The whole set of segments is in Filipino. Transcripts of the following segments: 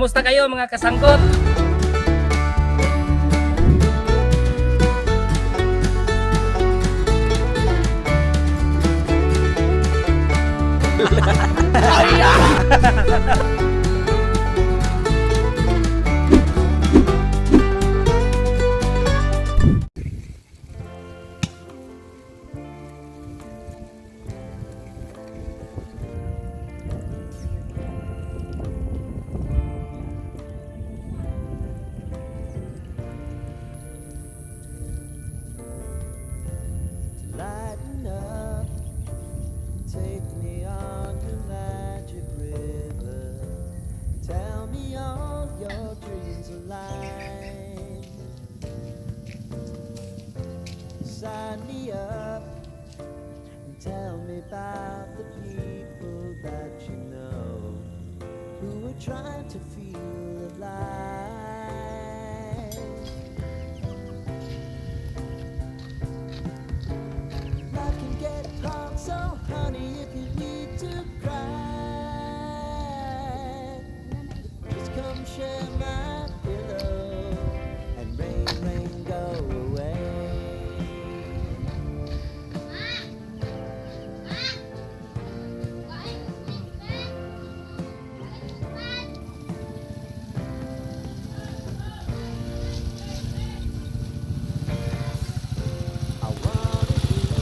kumusta kayo mga kasangkot? Lighten up, take me on your magic river. Tell me all your dreams align. Sign me up and tell me about the people that you know who are trying to feel alive. Life can get hard, so honey, if you need to cry, just come share my pillow and rain, rain, go away. I wanna hear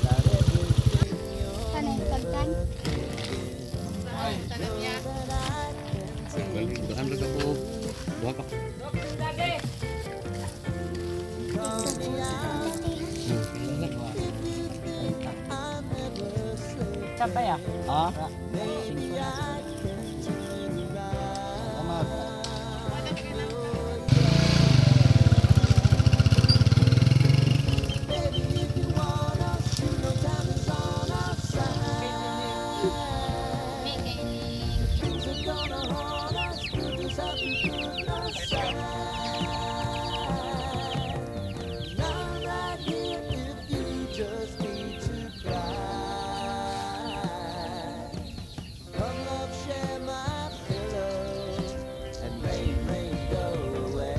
about everything you're Kanin, kalkan. that I can take. Dahan rin ako. Buha ka. Call me out if you think I'm never safe. Siapa ya? Ah? Maybe I can turn around. Baby, if you wanna, you know time is on our side. Things are gonna haunt us, we'll just have to put aside. And I'm right here if you just need to cry. Come love, share my pillow, and rain, rain, go away.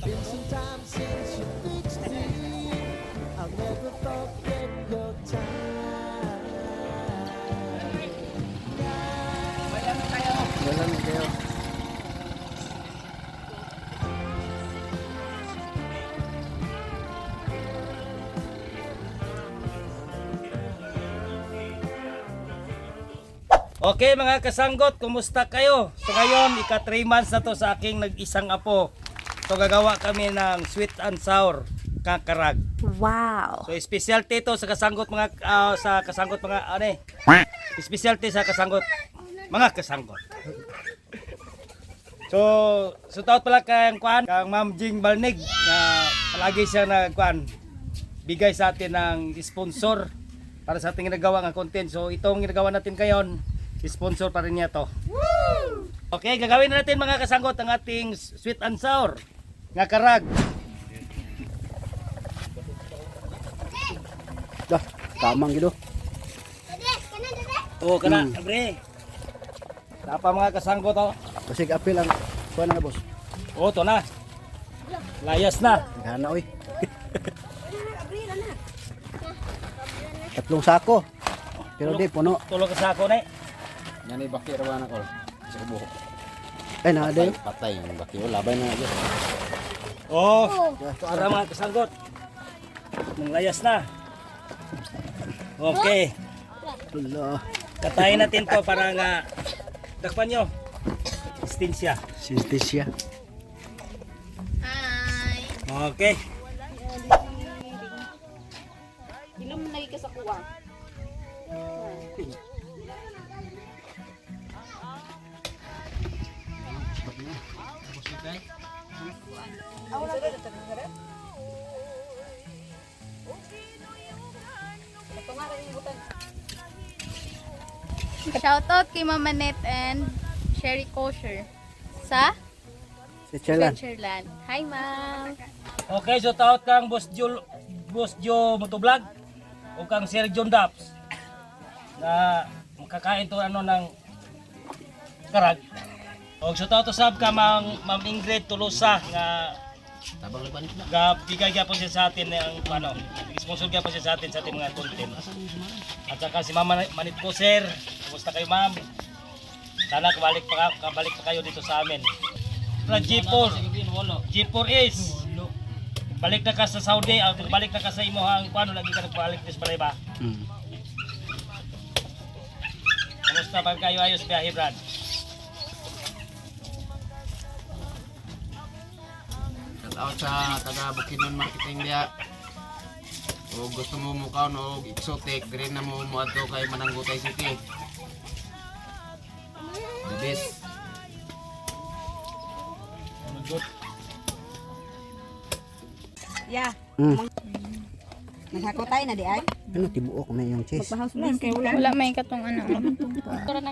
Been some time since you fixed me. I'll never forget your time. Dahan kayo. Okay mga kasanggot, kumusta kayo? So ngayon, ika 3 months na to sa aking nag-isang apo. So gagawa kami ng sweet and sour kakarag. Wow. So specialty to sa kasanggot mga sa kasanggot mga ano eh. Specialty sa kasanggot mga kasanggot. So taot pala kang kuan kang Ma'am Jing Balnig na palagi siya nagkuan bigay sa atin ng sponsor para sa ating ginagawa ng content. So itong ginagawa natin ngayon, sponsor pa rin niya to. Okay, gagawin na natin mga kasanggot ang ating sweet and sour nga karag. Dah, tamang gitu. Oh, kana, abre. Apa mga kasanggot to? Basig apil ang kuha na boss. Oh, to na. Layas na. Gana oy. Tatlong sako. Pero di puno. Tulog ka sa ako na. Yan ay baki rawan ako. Sa buhok. Ay na day. Patay yung baki. O labay na aja. Oh, para mga kasanggot. Nang layas na. Okay. Allah. Katayin natin to para nga dakpan nyo. Distansya. Sintesia. Hi. Okay. Inom lagi ka sa kuwa. Shoutout kay Mama Net and Sherry Kosher sa Si Chelan. Switzerland. Hi, Ma'am. Okay, so taot kang Boss Jo Motovlog. o kang Sir John Daps na makakain to ano ng karag. O shout out to sab ka Ma'am Ingrid Tolosa nga bigay gyapon siya sa atin ang ano, sponsor gyapon siya sa atin sa ating mga content. At saka si Ma'am Manit ko sir, kumusta kayo ma'am? Sana kabalik pa kayo dito sa amin. Sa G4 is balik na ka sa Saudi, balik na ka sa imuhang paano lagi ka nagbalik sa Paraiba. Kumusta ba kayo ayos biyahe Brad? Out sa taga Bukidnon Marketing dia. O gusto mo mukaw no exotic, dire na mo adto kay Mananggutay City. The best. Yeah. Mm. Naghakotay na di ay. Ano tibuok na yung cheese? Wala may katong ano. Tara na.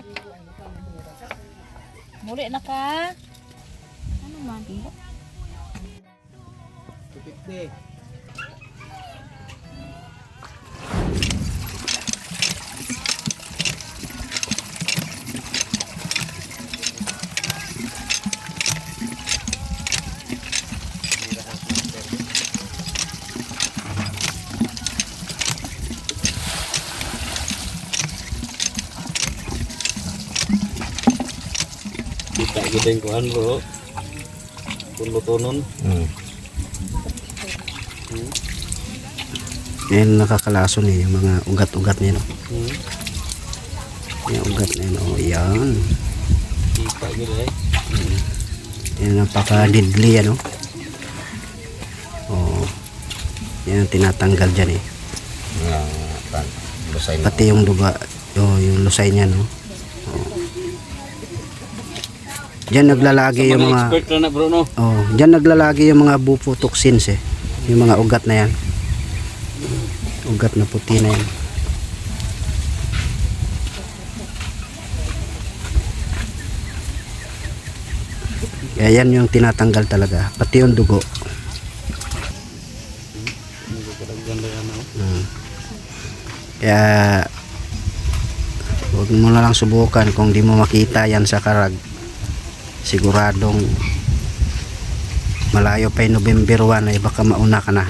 Muli na ka. Ano man? Kita kita yung kuhan bro. Kung luto nun. Yan nakakalaso niya yung mga ugat-ugat niya. No? Yung ugat na yun. Oh, yan. Kita gitu eh. Yan napaka-deadly ano. Oh. Yan ang tinatanggal dyan eh. Lusay na. Pati yung duga. Oh, yung lusay niya no. Diyan naglalagi yung mga expert na bro no. oh, diyan naglalagi yung mga bufotoxins eh. Yung mga ugat na yan. Ugat na puti na yan. Kaya yan yung tinatanggal talaga. Pati yung dugo. Kaya huwag mo na lang subukan kung di mo makita yan sa karag. Siguradong malayo pa yung November 1 ay baka mauna ka na.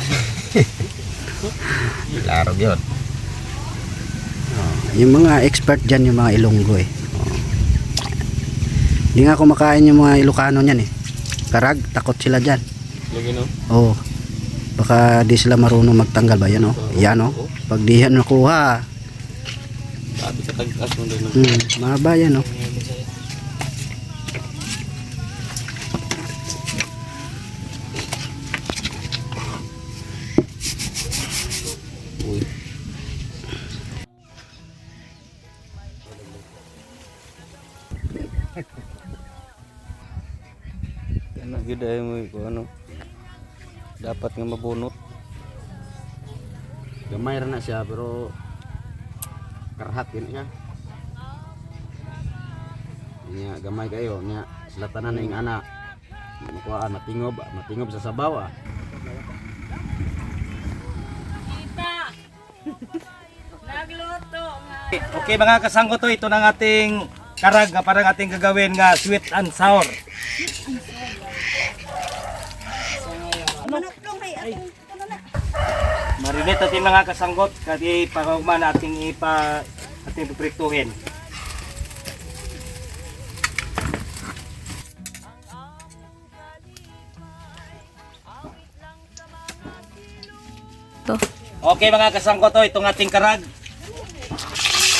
Larog yun. Yung mga expert dyan yung mga Ilonggo eh. Hindi nga kumakain yung mga Ilocano niyan eh. Karag, takot sila dyan. Lagi no. Oh, baka di sila marunong magtanggal ba yan oh. Yan oh. Pag di yan nakuha, Sabi sa tagkas mo din. mahaba yan oh. Uy. Kana gid ay mo ko ano. Dapat nga mabunot. Gamay ra na siya pero karhat yun siya. Nya gamay kayo nya sila tanan ning ana. Makuha matingob sa sabaw ah. Okay mga kasangko to, ito ng ating karag nga parang ating gagawin nga sweet and sour. Marinate natin mga kasanggot kasi pagkuma nating ating piprituhin. To. Okay mga kasangko to, itong ating karag.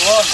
Oh.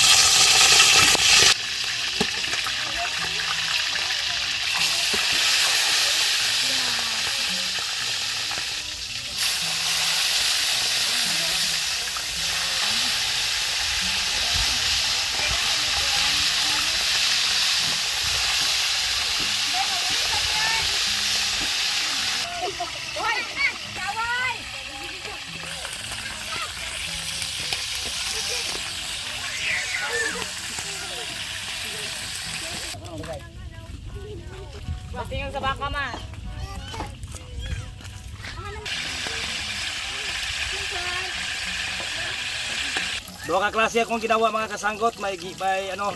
Duha ka klase akong ginawa mga kasanggot, may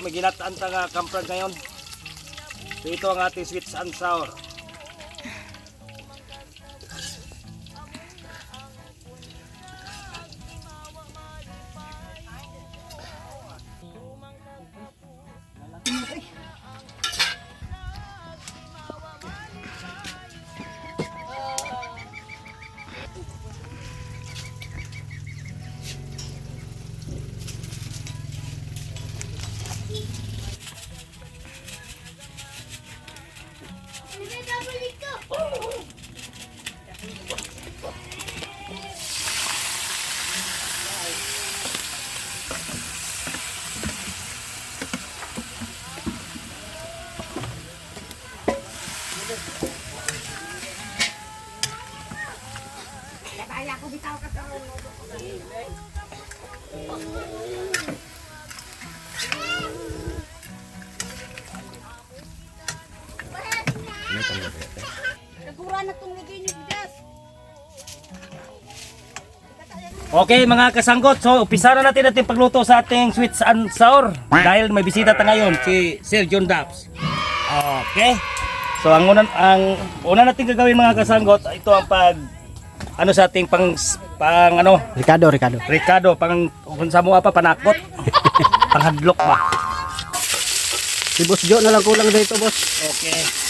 ginataan ta nga kamprag ngayon. So ito ang ating sweet and sour. Okay mga kasanggot, so umpisa na natin pagluto sa ating sweet and sour dahil may bisita ta ngayon si Sir John Daps. Okay. So ang una natin gagawin mga kasanggot, ito ang sa ating pang Ricardo kung sa mga panakot. Panghadlok ba? Si Boss Jo na lang kulang dito, boss. Okay.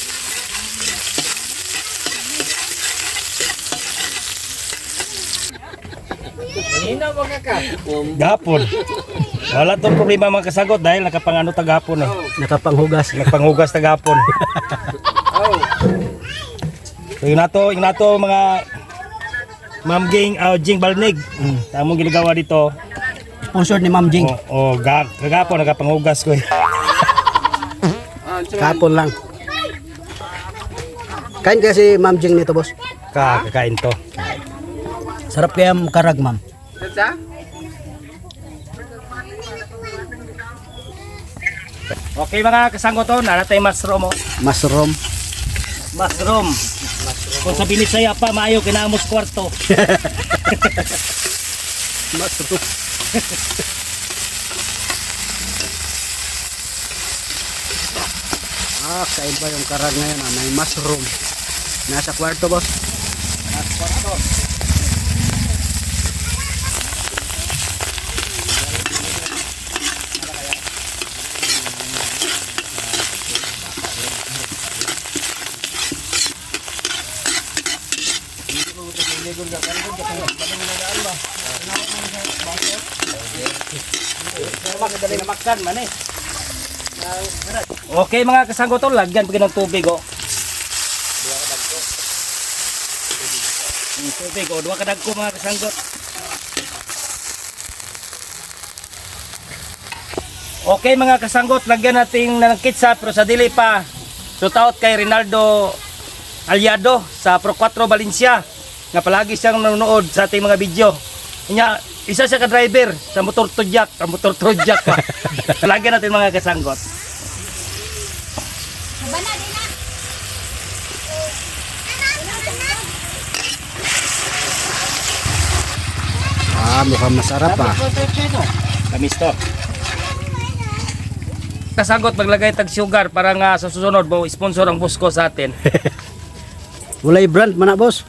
Gapon. Wala tong problema mga kasagot dahil nakapangano tagapon eh. Nakapanghugas tagapon. So yun nato mga Ma'am Jing Balnig. Tamong ginagawa dito. Sponsor ni Ma'am Jing. Kagapon nakapanghugas ko eh. Kapon lang. Kain kasi Ma'am Jing nito, boss. Kakain to. Sarap kaya karag, ma'am. Okay mga kasanggot to, naratay mushroom. Mushroom. Kung sa Binisaya pa, maayo kinamos kwarto. Mushroom. Kain ba yung karag ngayon? May mushroom. Nasa kwarto, boss. Okay mga kasanggot to, lagyan pa ng tubig oh. Tubig oh, duha ka dagko mga kasanggot. Okay mga kasanggot, lagyan natin ng ketchup pero sa dili pa. Shoutout kay Rinaldo Aliado sa Pro 4 Valencia nga palagi siyang nanonood sa ating mga video. Kanya isa siya ka driver sa motor tudyak pa. Lagyan natin mga kasanggot. Mukhang masarap ah. Tamis to. Kasanggot maglagay tag sugar para nga sa susunod mo sponsor ang boss ko sa atin. Walay brand man na, boss.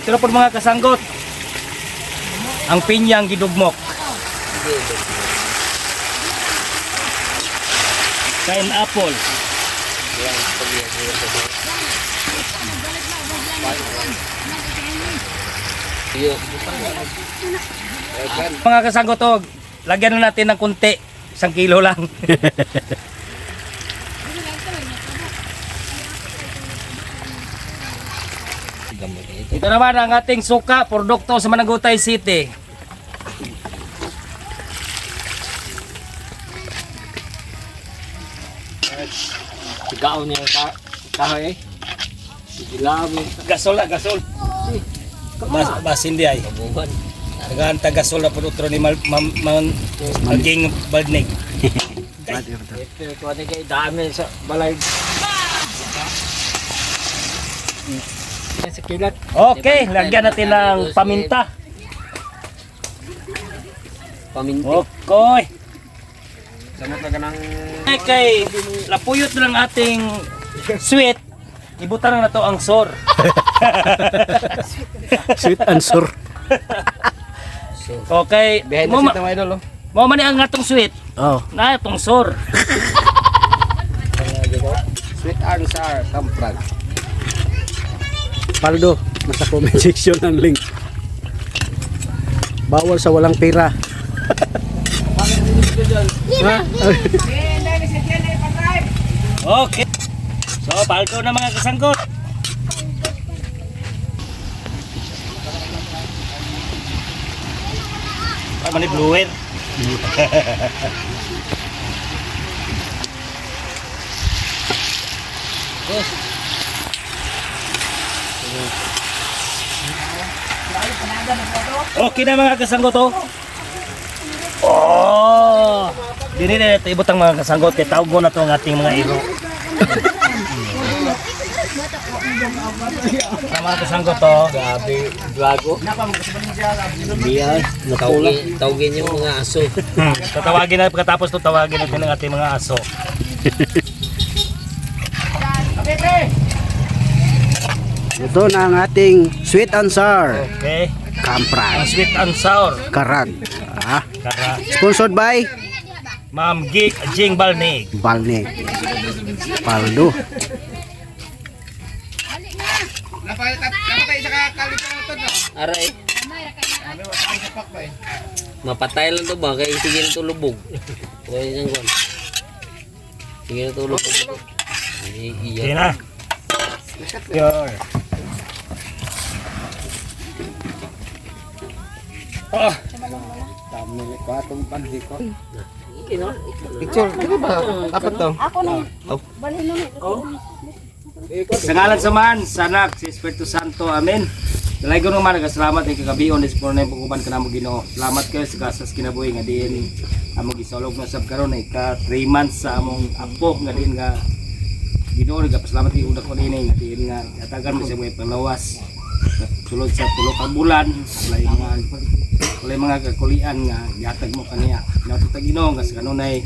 Ito na po mga kasanggot. Ang pinyang gidugmok. Kain apple. Mga kasanggot to, lagyan na natin ng kunti. 1 kilo lang. Ito naman ang ating suka, produkto sa Managutay City. Sigaw niya kahoy eh. Sigaw mo. Gasol. Bas hindi ay. Kabuhan. Tagaan tagasol na po utro ni Maging Balnig. Ito ko ni kay dami sa balay. Sa kilat. Okay, lagyan natin ng paminta. Paminti. Okay. Samot na ganang Kay lapuyot na lang ating sweet. Ibutan na to ang sor. Sweet answer. Okay. behind the Mo scene mga idol. mo man ang atong sweet. Oh, Na atong sor. Sweet answer, kamprag. Paldo, nasa comment section ang link. Bawal sa walang pera. Ha? Okay. So, paldo na mga kasanggot. Mani blower. Okay na mga kasanggot oh. Oh. Dili na ito ibutang mga kasanggot kay tawgo na to ang ating mga iro. Sa mga kasanggot to. Grabe, drago. Biya, tawagin yung mga aso. Tatawagin na pagkatapos to tawagin natin ang ating mga aso. Ito na ang ating sweet and sour. Okay. Ang Kampra. sweet and sour. Karag. Ah, Kara. sponsored by Ma'am Jing Balnig. Balne. Paldo. Aray. Mapatay lang to ba? Kaya sige na to lubog. Kaya niyang kwan. Sige na to lubog. Sige Iya. na. Yun. Oh. Picture, di ba? Dapat to. Ako na. Balhin na. Sa ngalan sa man, sa anak, si Espiritu Santo, amen. Dalay ko naman, nagasalamat ng kagabion, is for na yung pagkuban ka na mo Ginoo. Salamat kayo sa kasas kinabuhi nga din among gisolog na sab karon ay ka 3 months sa among apo nga din nga Ginoo nagapasalamat yung una ko din nga din nga atagan mo sa mga panglawas. Sulod sa tulo ka bulan, walay mga kakulian nga gihatag mo kaniya. Natutag Ginoo nga sa kanunay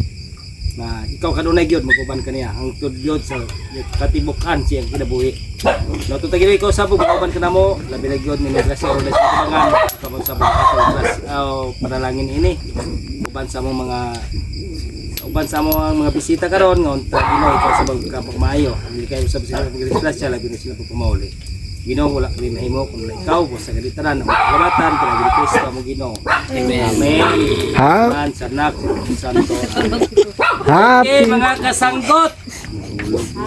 na ikaw kanunay gyud maguban kaniya ang tudyod sa katibukan siyang kinabuhi. Natutag Ginoo ikaw sabog maguban ka namo labi na gyud ni grasya o sa tabangan kabang sabog ato panalangin ini uban sa among mga bisita karon nga unta Ginoo ikaw sabog ka pagmaayo hindi kayo usab sila pagreslasya labi na sila pagpamauli. Ginoo wala kami mahimo kung ikaw sa galitaran ang kalamatan kung ang Kristo mo Ginoo. Amen. Amen. Ha? Sa anak sa Santo. Happy. Okay, mga kasanggot.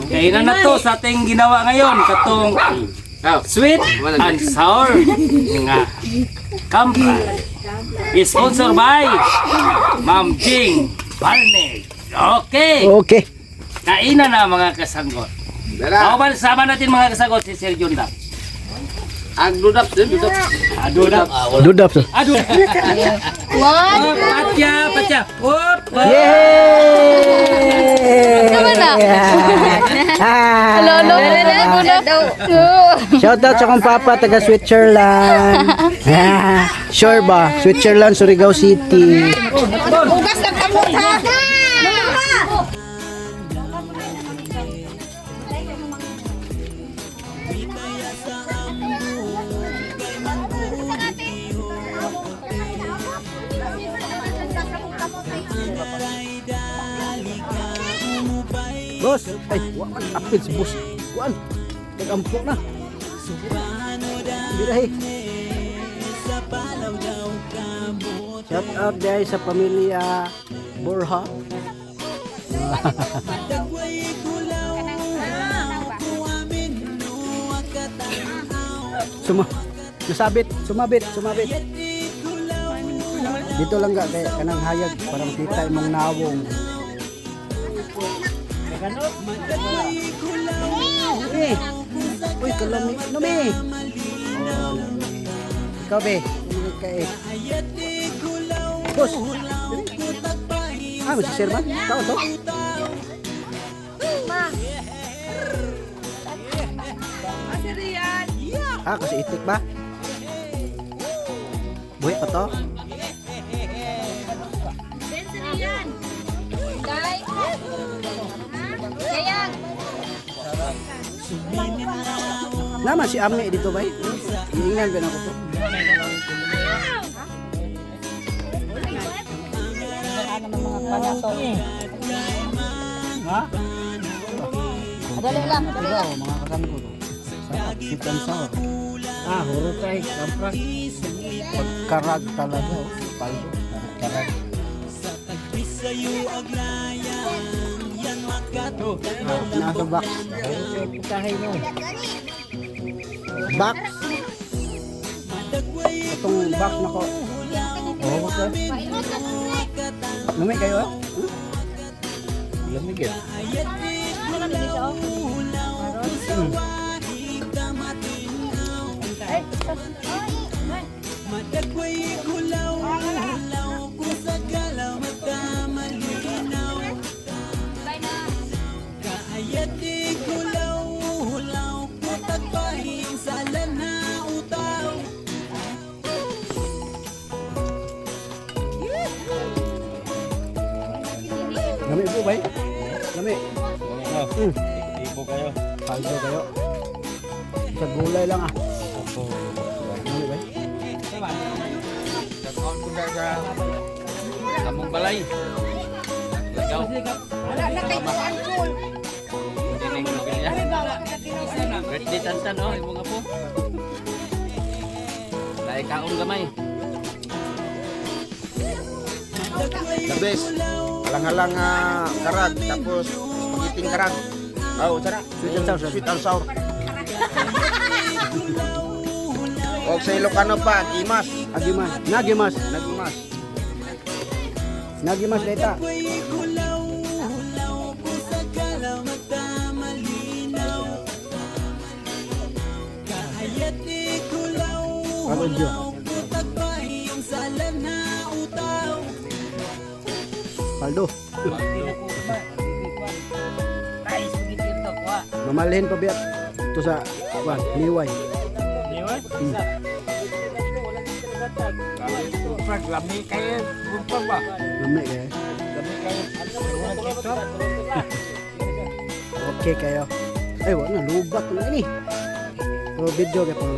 Kainan na to sa ating ginawa ngayon katong sweet and sour nga kampa. Is sponsored by Ma'am Jing Balnig. Okay. Okay. Kainan na mga kasanggot. Ako ba sama natin mga kasanggot si Sir Jundap? Ang dudap din, dudap. Adudap. Dudap. Adudap. One. Oh, patya. Whoop. Yay! Naman na. Lolo. Shout out sa kong papa taga Switzerland. Sure ba? Switzerland, Surigao City. Ugas ng kamot ha. Boss, ay, wakan apil si boss. Kuan, nag-ampok na. Birahe. Shout out dahil sa pamilya Borja. Sumabit. Dito lang ga kay kanang hayag para makita imong nawong. Uy, kalami. Ikaw be, kay Boss. Ah, si Sir Man? Tao to? Ah, kasi itik ba? Buhay pa to? Day. Yayag. Naman si Ami dito ba? Hihingan ba na ko to? Ha? Madali lang. Diba, mga kakan ko to. Sweet and sour. Ah, huro tayo. Kampras. Pagkarag talaga. Oh. Paldo. Karag. Nasa box. Box. Itong box na ko. Oh, okay. Lumig kayo ah? Lumig yan. Lami po ba? Lami. Ibo kayo. Paldo kayo. Sa gulay lang ah. Lami ba? Nag-on ko na sa Kamong Balay. Ikaw. Wala na kay Angkol. Dining Nobilya. Birthday tantan oh, imo nga po. Dahil kaon gamay. The best. Halang-halang karag, tapos pagiting karag. Oh, sarap. Sweet and sour. Sweet and sour. O sa Ilocano pa, Gimas. Agimas. Nagimas. Nagimas. Nagimas data. Paldo. Paldo. Mamalhin pa biya. Ito sa Niway. Niway? Lami kayo. Rumpag ba? Lami kayo. Lami kayo. Okay kayo. Ay, wala na. Lubat na ini. Pero video kayo pang